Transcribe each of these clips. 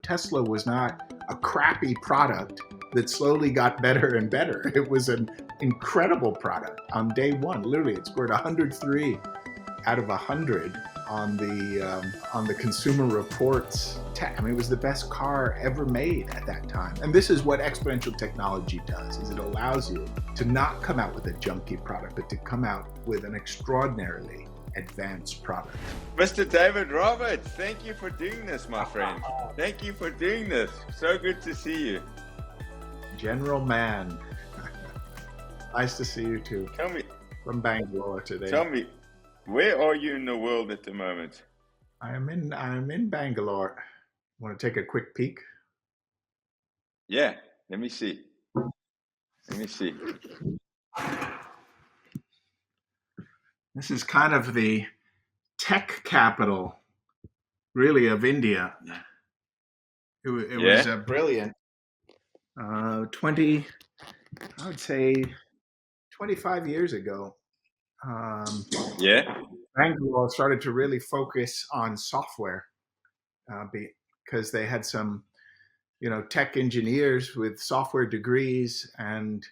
Tesla was not a crappy product that slowly got better and better. It was an incredible product on day one. Literally, it scored 103 out of 100 on the Consumer Reports. I mean, it was the best car ever made at that time. And this is what exponential technology does: is it allows you to not come out with a junky product, but to come out with an extraordinarily advanced product. Mr. David Roberts, thank you for doing this, my friend. Thank you for doing this. So good to see you. General Mann. Nice to see you too. Tell me, from Bangalore today. Tell me, where are you in the world at the moment? I'm in Bangalore. Want to take a quick peek? Yeah, let me see. Let me see. This is kind of the tech capital, really, of India. It was brilliant. 20, I would say 25 years ago, Bangalore started to really focus on software because they had some, tech engineers with software degrees, and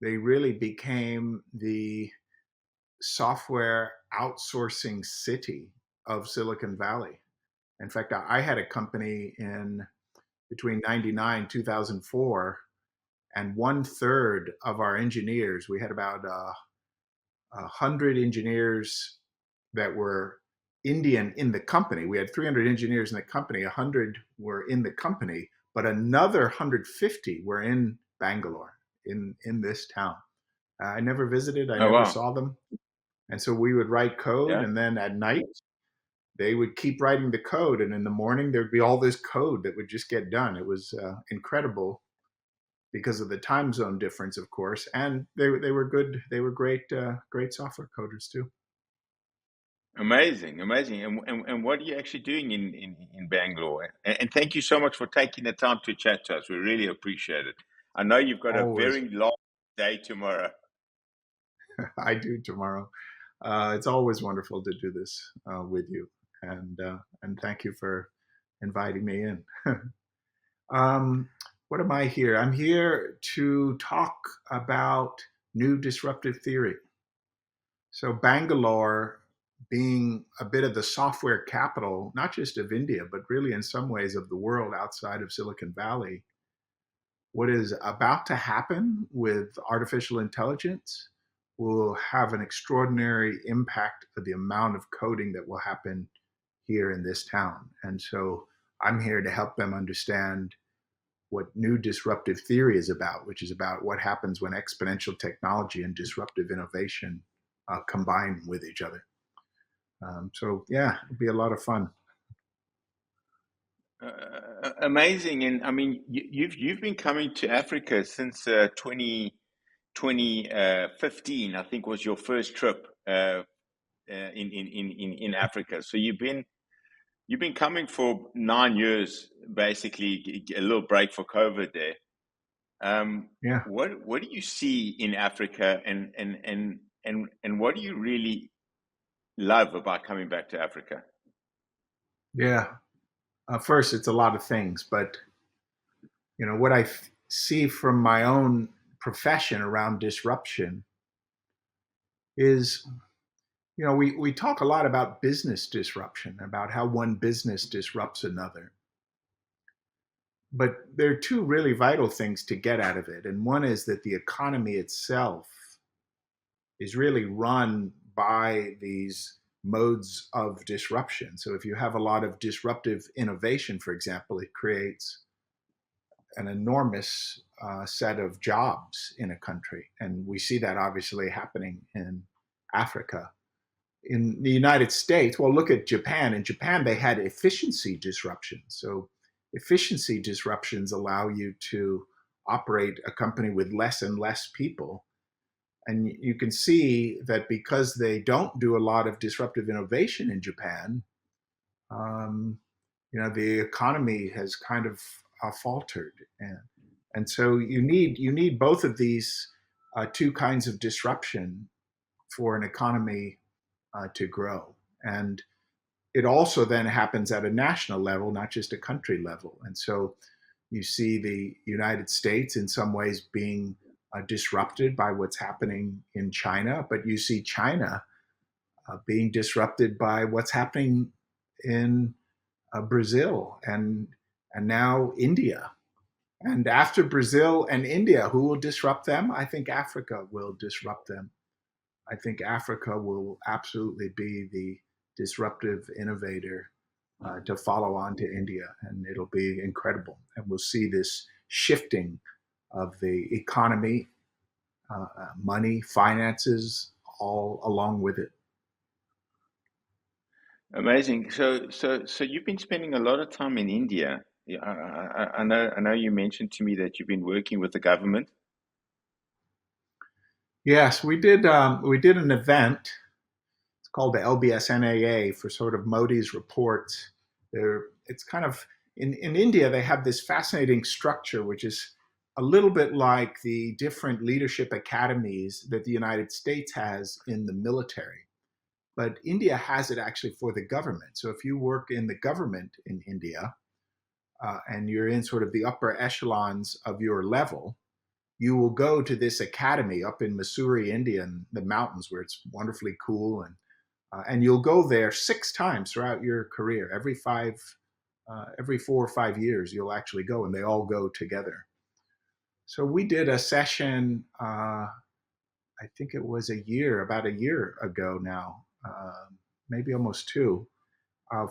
they really became the software outsourcing city of Silicon Valley. In fact, I had a company in between 99 2004, and 1/3 of our engineers, we had about 100 engineers that were Indian in the company. We had 300 engineers in the company, 100 were in the company, but another 150 were in Bangalore, in this town. I never visited, I never saw them. And so we would write code, and then at night, they would keep writing the code. And in the morning, there'd be all this code that would just get done. It was incredible because of the time zone difference, of course. And they were good. They were great software coders too. Amazing. And what are you actually doing in Bangalore? And thank you so much for taking the time to chat to us. We really appreciate it. I know you've got a very long day tomorrow. I do tomorrow. It's always wonderful to do this with you, and thank you for inviting me in. What am I here? I'm here to talk about new disruptive theory. So Bangalore, being a bit of the software capital, not just of India, but really in some ways of the world outside of Silicon Valley, what is about to happen with artificial intelligence will have an extraordinary impact of the amount of coding that will happen here in this town. And so I'm here to help them understand what new disruptive theory is about, which is about what happens when exponential technology and disruptive innovation combine with each other. So yeah, it'll be a lot of fun. Amazing. And I mean, you've been coming to Africa since 2015, I think was your first trip in Africa. So you've been coming for 9 years, basically a little break for COVID there. What do you see in Africa, and what do you really love about coming back to Africa? Yeah. First, it's a lot of things, but what I see from my own profession around disruption is, we talk a lot about business disruption, about how one business disrupts another. But there are two really vital things to get out of it. And one is that the economy itself is really run by these modes of disruption. So if you have a lot of disruptive innovation, for example, it creates an enormous set of jobs in a country. And we see that obviously happening in Africa. In the United States, well, look at Japan. In Japan, they had efficiency disruptions. So efficiency disruptions allow you to operate a company with less and less people. And you can see that because they don't do a lot of disruptive innovation in Japan, the economy has kind of faltered, and so you need both of these two kinds of disruption for an economy to grow. And it also then happens at a national level, not just a country level. And so you see the United States in some ways being disrupted by what's happening in China, but you see China being disrupted by what's happening in Brazil and now India. And after Brazil and India, who will disrupt them? I think Africa will disrupt them. I think Africa will absolutely be the disruptive innovator to follow on to India, and it'll be incredible. And we'll see this shifting of the economy, money, finances, all along with it. Amazing. So you've been spending a lot of time in India. Yeah, I know you mentioned to me that you've been working with the government. Yes, we did. We did an event. It's called the LBSNAA for sort of Modi's reports. It's kind of in India. They have this fascinating structure, which is a little bit like the different leadership academies that the United States has in the military. But India has it actually for the government. So if you work in the government in India and you're in sort of the upper echelons of your level, you will go to this academy up in Missouri, India, in the mountains where it's wonderfully cool, and you'll go there 6 times throughout your career. Every 4 or 5 years, you'll actually go, and they all go together. So we did a session. I think it was about a year ago now, maybe almost two,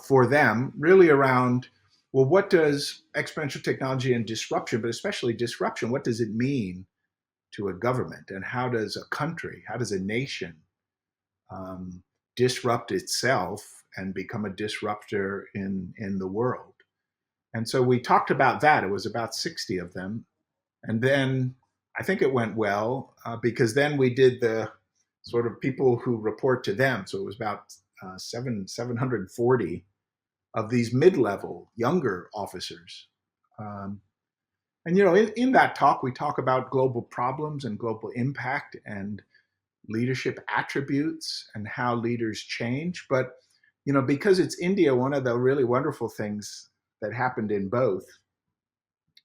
for them, really around, well, what does exponential technology and disruption, but especially disruption, what does it mean to a government, and how does a country, how does a nation um, disrupt itself and become a disruptor in the world? And so we talked about that. It was about 60 of them. And then I think it went well because then we did the sort of people who report to them. So it was about 740 of these mid-level younger officers. Um, and in that talk, we talk about global problems and global impact and leadership attributes and how leaders change. But because it's India, one of the really wonderful things that happened in both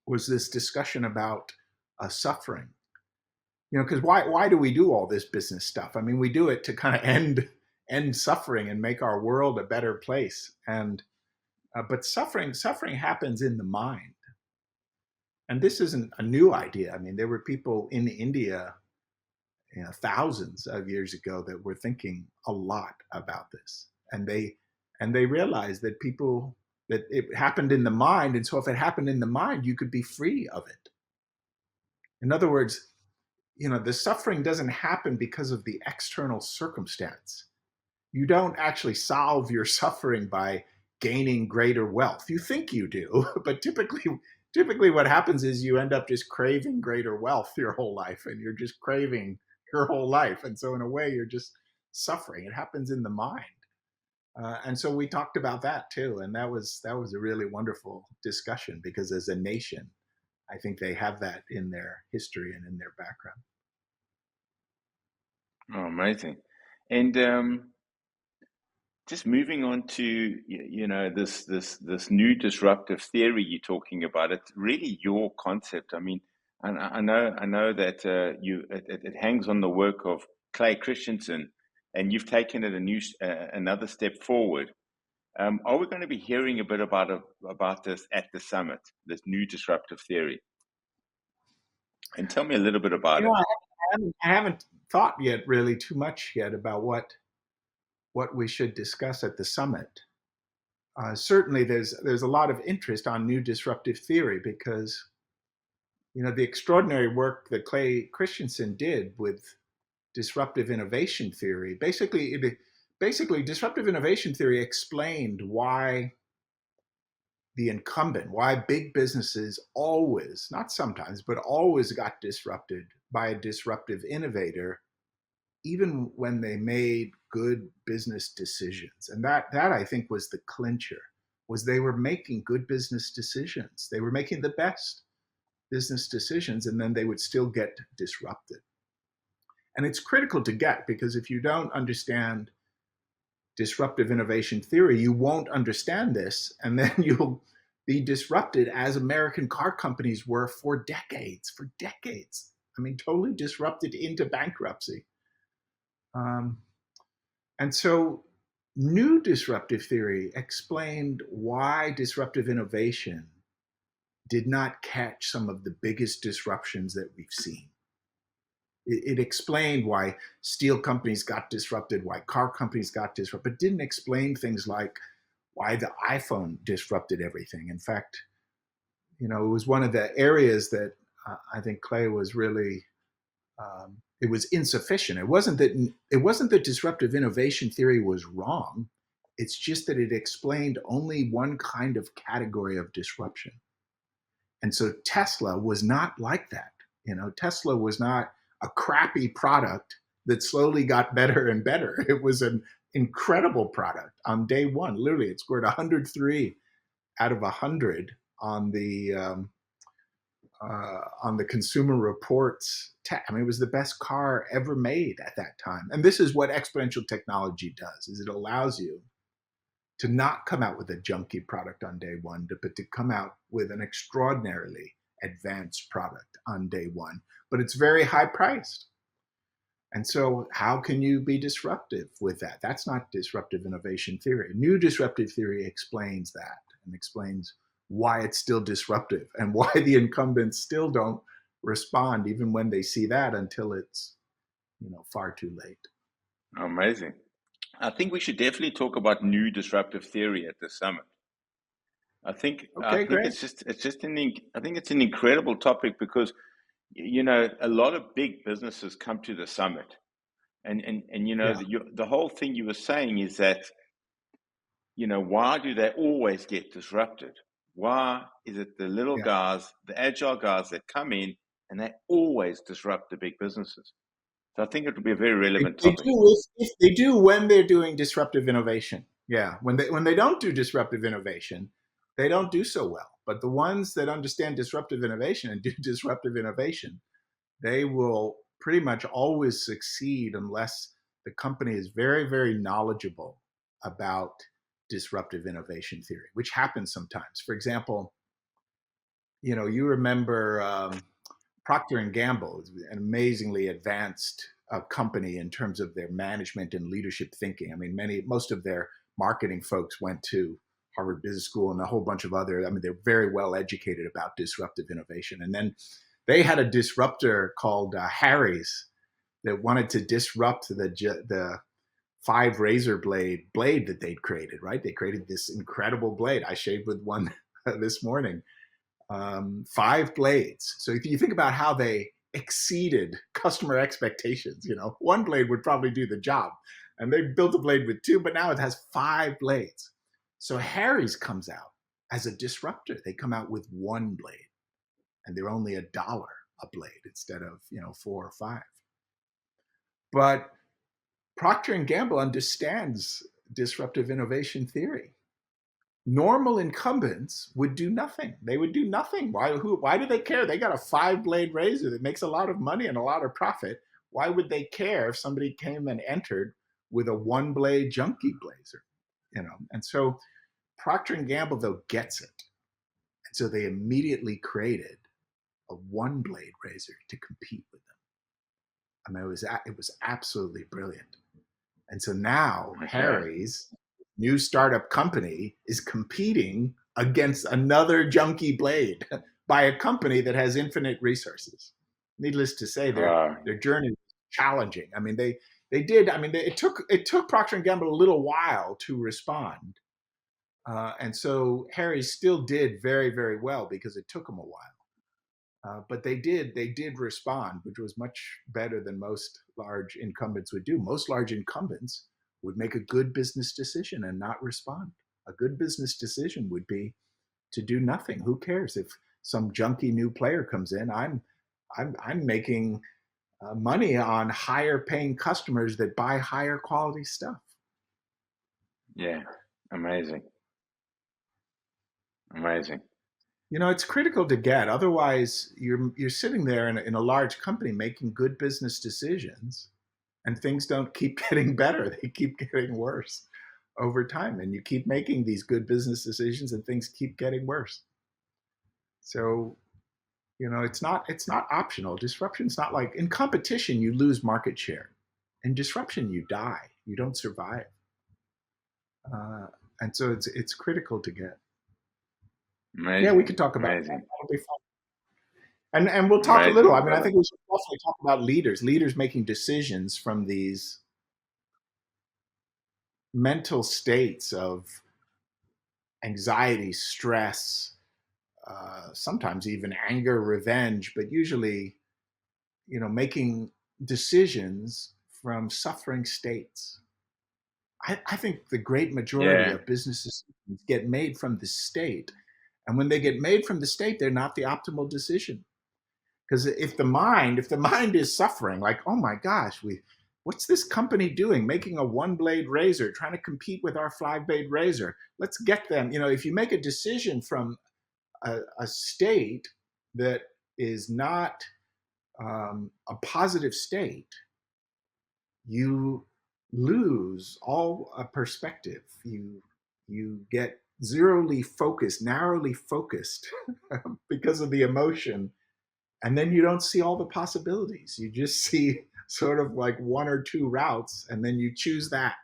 was this discussion about suffering. Because why do we do all this business stuff? I mean, we do it to kind of end suffering and make our world a better place. And but suffering happens in the mind. And this isn't a new idea. I mean, there were people in India, thousands of years ago, that were thinking a lot about this, and they realized that it happened in the mind, and so if it happened in the mind, you could be free of it. In other words, the suffering doesn't happen because of the external circumstance. You don't actually solve your suffering by gaining greater wealth. You think you do, but typically what happens is you end up just craving greater wealth your whole life, and you're just craving your whole life. And so in a way, you're just suffering. It happens in the mind. And so we talked about that too. And that was a really wonderful discussion, because as a nation, I think they have that in their history and in their background. Oh, amazing. And just moving on to this new disruptive theory you're talking about. It's really your concept. I mean, I know that it hangs on the work of Clay Christensen, and you've taken it another step forward. Are we going to be hearing a bit about this at the summit, this new disruptive theory? And tell me a little bit about it. I haven't thought yet really too much yet about what we should discuss at the summit. Certainly, there's a lot of interest on new disruptive theory, because the extraordinary work that Clay Christensen did with disruptive innovation theory. Basically, disruptive innovation theory explained why the incumbent, why big businesses always, not sometimes, but always got disrupted by a disruptive innovator, even when they made good business decisions. And that I think was the clincher, was they were making good business decisions. They were making the best business decisions, and then they would still get disrupted. And it's critical to get, because if you don't understand disruptive innovation theory, you won't understand this, and then you'll be disrupted as American car companies were for decades, for decades. I mean, totally disrupted into bankruptcy. Um, and so, new disruptive theory explained why disruptive innovation did not catch some of the biggest disruptions that we've seen. It explained why steel companies got disrupted, why car companies got disrupted, but didn't explain things like why the iPhone disrupted everything. In fact, it was one of the areas that I think Clay was really it was insufficient. It wasn't that disruptive innovation theory was wrong. It's just that it explained only one kind of category of disruption. And so Tesla was not like that. Tesla was not a crappy product that slowly got better and better. It was an incredible product on day one. Literally, it scored 103 out of 100 on the Consumer Reports. I mean, it was the best car ever made at that time. And this is what exponential technology does: is it allows you to not come out with a junky product on day one, but to come out with an extraordinarily advanced product on day one. But it's very high priced. And so, how can you be disruptive with that? That's not disruptive innovation theory. New disruptive theory explains that and explains why it's still disruptive and why the incumbents still don't respond, even when they see that, until it's far too late. Amazing. I think we should definitely talk about new disruptive theory at the summit. I think I Okay, think great. I think it's an incredible topic because a lot of big businesses come to the summit, and Yeah, the whole thing you were saying is that why do they always get disrupted? Why is it the little yeah. guys, the agile guys that come in and they always disrupt the big businesses? So I think it would be a very relevant They topic. do if they do when they're doing disruptive innovation. Yeah, when they don't do disruptive innovation, they don't do so well. But the ones that understand disruptive innovation and do disruptive innovation, they will pretty much always succeed unless the company is very, very knowledgeable about disruptive innovation theory, which happens sometimes. For example, you remember Procter and Gamble is an amazingly advanced company in terms of their management and leadership thinking. I mean, most of their marketing folks went to Harvard Business School and a whole bunch of other. I mean, they're very well educated about disruptive innovation. And then they had a disruptor called Harry's that wanted to disrupt the five razor blade that they'd created. Right? They created this incredible blade. I shaved with one this morning. Five blades. So if you think about how they exceeded customer expectations, one blade would probably do the job. And they built a blade with two, but now it has five blades. So Harry's comes out as a disruptor. They come out with one blade and they're only $1 a blade instead of, four or five. But Procter and Gamble understands disruptive innovation theory. Normal incumbents would do nothing. They would do nothing. Why do they care? They got a 5-blade razor that makes a lot of money and a lot of profit. Why would they care if somebody came and entered with a 1-blade junkie blazer? And so Procter and Gamble though gets it. And so they immediately created a 1-blade razor to compete with them. I mean, it was absolutely brilliant. And so now Okay. Harry's new startup company is competing against another junky blade by a company that has infinite resources. Needless to say, Wow. their journey was challenging. I mean, they did. I mean, it took Procter and Gamble a little while to respond, and so Harry's still did very, very well because it took them a while. But they did respond, which was much better than most large incumbents would do. Most large incumbents would make a good business decision and not respond. A good business decision would be to do nothing. Who cares if some junky new player comes in? I'm making money on higher paying customers that buy higher quality stuff. Yeah. Amazing. Amazing. It's critical to get. Otherwise, you're sitting there in a large company making good business decisions, and things don't keep getting better; they keep getting worse. over time, and you keep making these good business decisions and things keep getting worse. So, it's not optional. Disruption's not like in competition you lose market share. In disruption you die. You don't survive. Uh, and so it's critical to get. Yeah, we could Amazing, talk about that. amazing, That'll be fun. And we'll talk a little. amazing, I mean, I brother. think we should definitely talk about leaders making decisions from these mental states of anxiety, stress, sometimes even anger, revenge, but usually, making decisions from suffering states. I think the great majority Yeah, of business decisions get made from the state. And when they get made from the state, they're not the optimal decision. Because if the mind is suffering, like, oh my gosh, what's this company doing? Making a one blade razor, trying to compete with our 5 blade razor. Let's get them. If you make a decision from a state that is not a positive state, you lose all a perspective. You get zerally focused, narrowly focused because of the emotion, and then you don't see all the possibilities. You just see sort of like one or two routes, and then you choose that.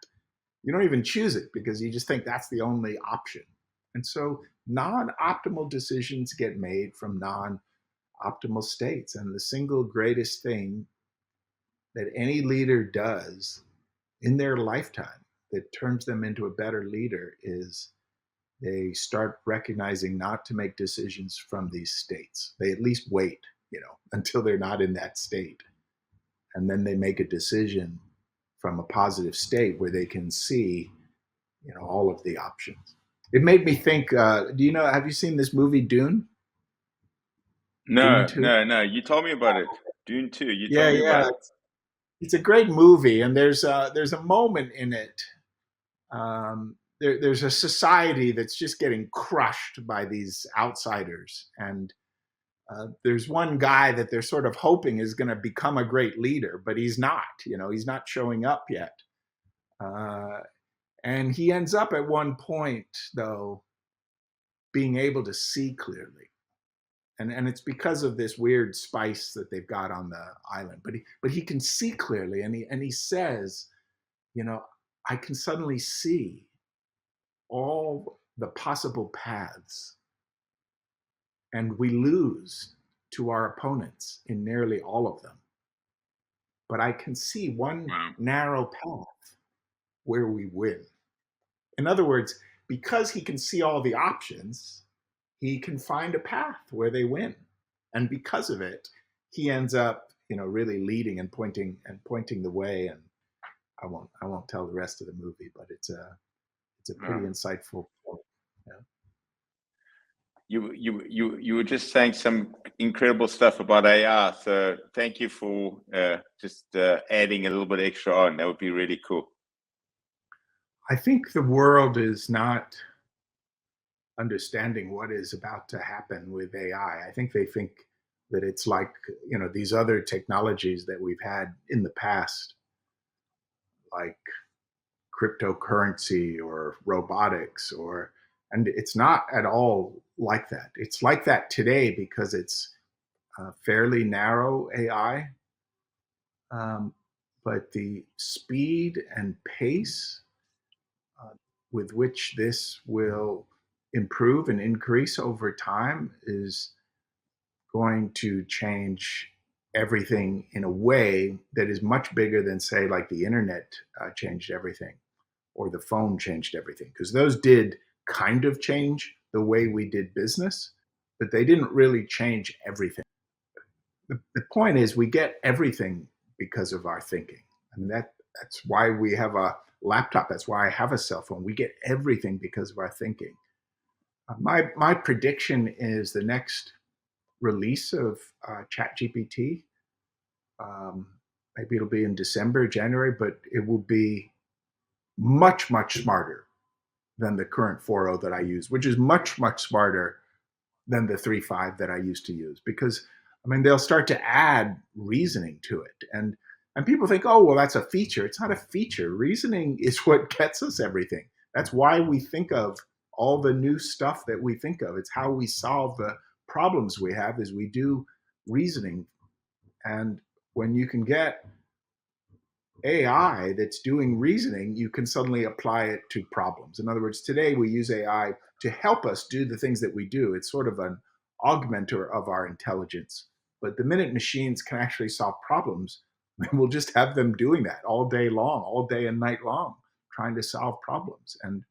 You don't even choose it because you just think that's the only option. And so non-optimal decisions get made from non-optimal states. And the single greatest thing that any leader does in their lifetime that turns them into a better leader is they start recognizing not to make decisions from these states. They at least wait, until they're not in that state. And then they make a decision from a positive state where they can see, all of the options. It made me think, have you seen this movie Dune? Dune no, 2? no, no. You told me about it. Dune 2. You Yeah, told me about yeah. it. It's a great movie, and there's a moment in it. There's a society that's just getting crushed by these outsiders, and there's one guy that they're sort of hoping is going to become a great leader, but he's not. He's not showing up yet. Uh, and he ends up at one point, though, being able to see clearly. And it's because of this weird spice that they've got on the island. But he can see clearly, and he says, I can suddenly see all the possible paths, and we lose to our opponents in nearly all of them. But I can see one Wow. narrow path where we win. In other words, because he can see all the options, he can find a path where they win. And because of it, he ends up, really leading and pointing the way. And I won't tell the rest of the movie, but it's a pretty Wow. insightful point. Yeah. You were just saying some incredible stuff about AI. So thank you for just adding a little bit extra on. That would be really cool. I think the world is not understanding what is about to happen with AI. I think they think that it's like, these other technologies that we've had in the past, like cryptocurrency or robotics, and it's not at all like that. It's like that today because it's fairly narrow AI, um, but the speed and pace uh, with which this will improve and increase over time is going to change everything in a way that is much bigger than, say, like the internet changed everything or the phone changed everything, because those did kind of change the way we did business, but they didn't really change everything. The point is we get everything because of our thinking. I mean, that's why we have a laptop. That's why I have a cell phone. We get everything because of our thinking. My prediction is the next release of ChatGPT. Um, Maybe it'll be in December, January, but it will be much, much smarter than the current 4.0 that I use, which is much, much smarter than the 3.5 that I used to use. Because, I mean, they'll start to add reasoning to it. And people think, oh, well, that's a feature. It's not a feature. Reasoning is what gets us everything. That's why we think of all the new stuff that we think of. It's how we solve the problems we have is we do reasoning. And when you can get AI that's doing reasoning, you can suddenly apply it to problems. In other words, today we use AI to help us do the things that we do. It's sort of an augmenter of our intelligence. But the minute machines can actually solve problems, we'll just have them doing that all day long, all day and night long, trying to solve problems. And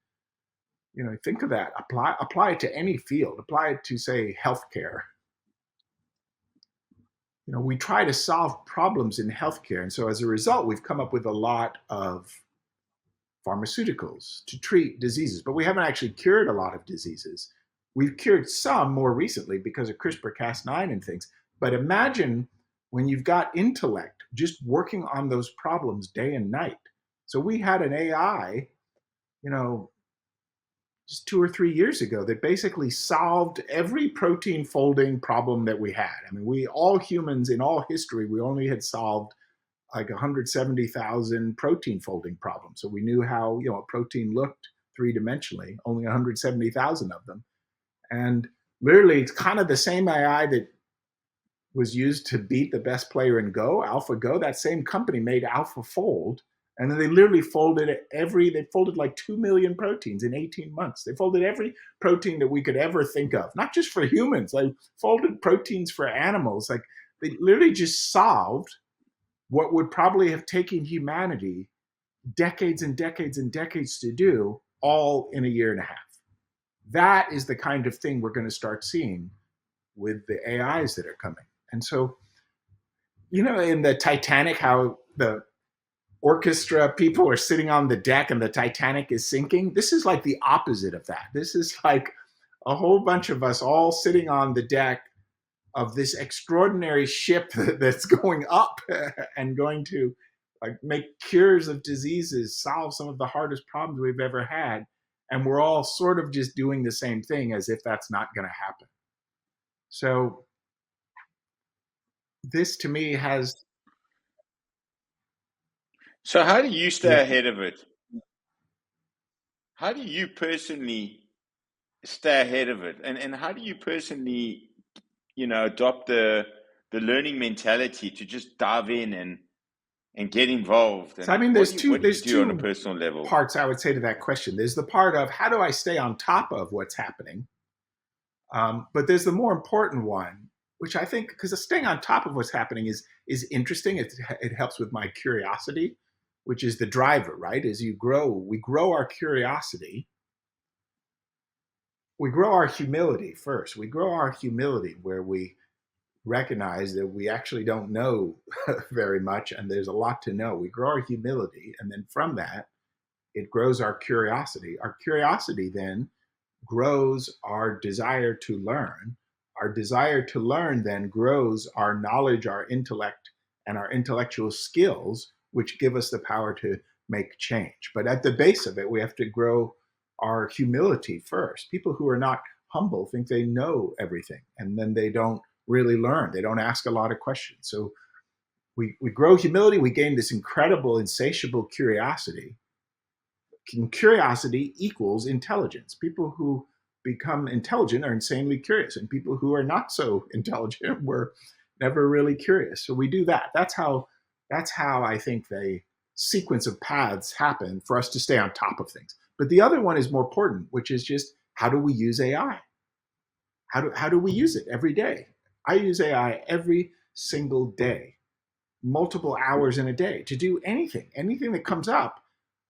think of that. Apply it to any field. Apply it to, say, healthcare. We try to solve problems in healthcare. And so as a result, we've come up with a lot of pharmaceuticals to treat diseases, but we haven't actually cured a lot of diseases. We've cured some more recently because of CRISPR-Cas9 and things. But imagine when you've got intellect just working on those problems day and night. So we had an AI, just 2 or 3 years ago that basically solved every protein folding problem that we had. I mean, we all humans in all history, we only had solved like 170,000 protein folding problems. So we knew how, a protein looked three-dimensionally, only 170,000 of them. And literally it's kind of the same AI that was used to beat the best player in Go, AlphaGo. That same company made AlphaFold. And then they literally they folded like 2 million proteins in 18 months. They folded every protein that we could ever think of, not just for humans, like folded proteins for animals. Like they literally just solved what would probably have taken humanity decades and decades and decades to do, all in a year and a half. That is the kind of thing we're going to start seeing with the AIs that are coming. And so, in the Titanic, how the orchestra people are sitting on the deck and the Titanic is sinking. This is like the opposite of that. This is like a whole bunch of us all sitting on the deck of this extraordinary ship that's going up and going to like make cures of diseases, solve some of the hardest problems we've ever had. And we're all sort of just doing the same thing as if that's not going to happen. So this to me has. So how do you stay Yeah. ahead of it? How do you personally stay ahead of it? And how do you personally, adopt the learning mentality to just dive in and get involved? So I And mean, what there's do you do on a two personal level? parts I would say to that question. There's the part of how do I stay on top of what's happening, but there's the more important one, which I think because staying on top of what's happening is interesting. It helps with my curiosity, which is the driver, right? As we grow our curiosity. We grow our humility first. We grow our humility where we recognize that we actually don't know very much and there's a lot to know. We grow our humility, and then from that, it grows our curiosity. Our curiosity then grows our desire to learn. Our desire to learn then grows our knowledge, our intellect, and our intellectual skills, which give us the power to make change. But at the base of it, we have to grow our humility first. People who are not humble think they know everything, and then they don't really learn. They don't ask a lot of questions. So we grow humility, we gain this incredible, insatiable curiosity. Curiosity equals intelligence. People who become intelligent are insanely curious, and people who are not so intelligent were never really curious. So we do that. That's how I think the sequence of paths happen for us to stay on top of things. But the other one is more important, which is just how do we use AI? How do we use it every day? I use AI every single day, multiple hours in a day to do anything that comes up.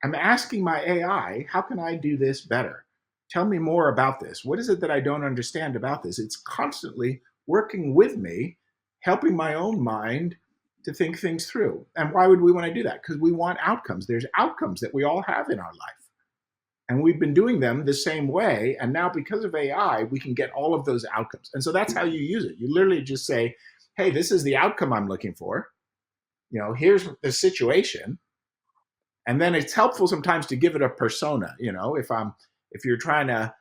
I'm asking my AI, how can I do this better? Tell me more about this. What is it that I don't understand about this? It's constantly working with me, helping my own mind to think things through. And why would we want to do that? Because we want outcomes. There's outcomes that we all have in our life. And we've been doing them the same way. And now because of AI, we can get all of those outcomes. And so that's how you use it. You literally just say, hey, this is the outcome I'm looking for. Here's the situation. And then it's helpful sometimes to give it a persona. If you're trying to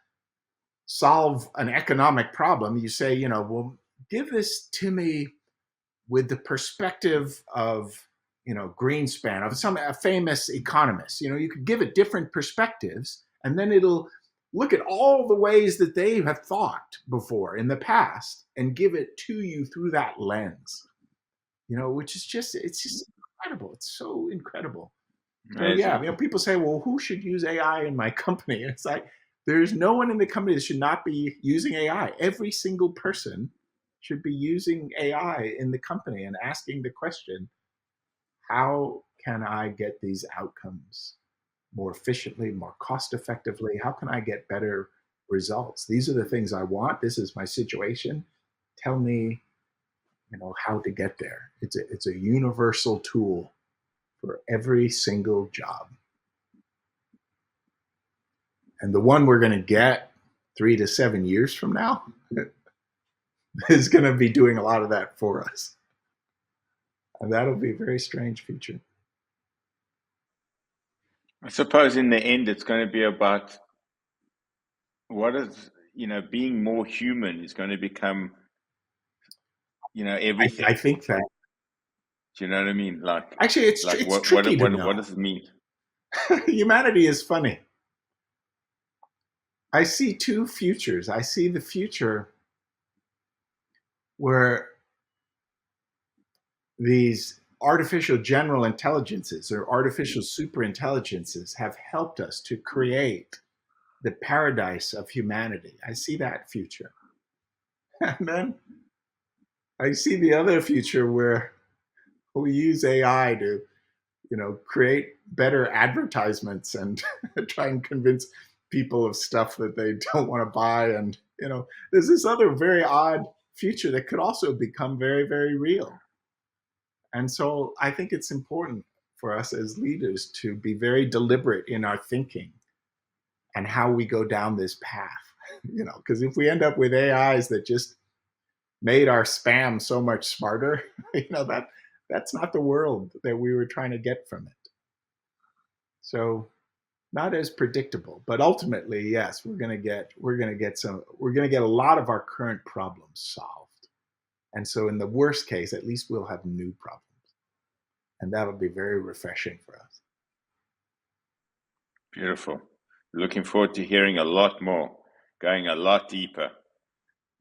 solve an economic problem, you say, well, give this to me with the perspective of, Greenspan, of a famous economist. You could give it different perspectives, And then it'll look at all the ways that they have thought before in the past and give it to you through that lens, which is it's just incredible. It's so incredible. So yeah, Amazing. people say, well, who should use AI in my company? And it's like, there's no one in the company that should not be using AI. Every single person should be using AI in the company and asking the question, how can I get these outcomes more efficiently, more cost effectively? How can I get better results? These are the things I want. This is my situation. Tell me, how to get there. It's a universal tool for every single job. And the one we're going to get 3 to 7 years from now is going to be doing a lot of that for us. And that'll be a very strange future. I suppose in the end, it's going to be about what is, being more human is going to become, everything. I think that Do you know what I mean? Like, actually it's what tricky to what know. does it mean? Humanity is funny. I see two futures. I see the future where these artificial general intelligences or artificial super intelligences have helped us to create the paradise of humanity. I see that future. And then I see the other future where we use AI to, create better advertisements and try and convince people of stuff that they don't want to buy. And, there's this other very odd future that could also become very, very real. And so I think it's important for us as leaders to be very deliberate in our thinking and how we go down this path, because if we end up with AIs that just made our spam so much smarter, that's not the world that we were trying to get from it. So not as predictable, but ultimately, yes, we're going to get a lot of our current problems solved. And so in the worst case, at least we'll have new problems. And that'll be very refreshing for us. Beautiful. Looking forward to hearing a lot more, going a lot deeper.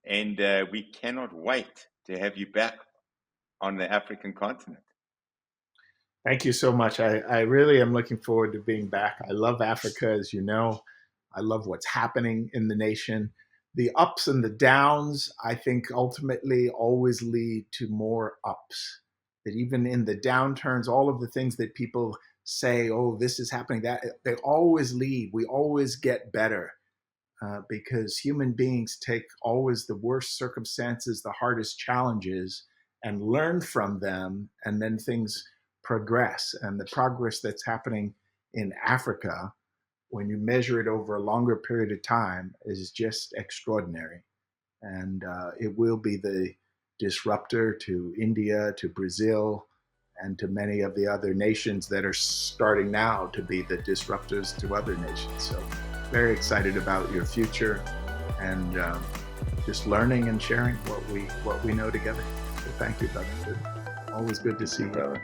And we cannot wait to have you back on the African continent. Thank you so much. I really am looking forward to being back. I love Africa, as you know. I love what's happening in the nation. The ups and the downs, I think, ultimately always lead to more ups. That even in the downturns, all of the things that people say, oh, this is happening, that they always lead. We always get better because human beings take always the worst circumstances, the hardest challenges, and learn from them, and then things progress. And the progress that's happening in Africa, when you measure it over a longer period of time, is just extraordinary. And it will be the disruptor to India, to Brazil, and to many of the other nations that are starting now to be the disruptors to other nations. So very excited about your future and just learning and sharing what we know together. So thank you, brother. Always good to see you.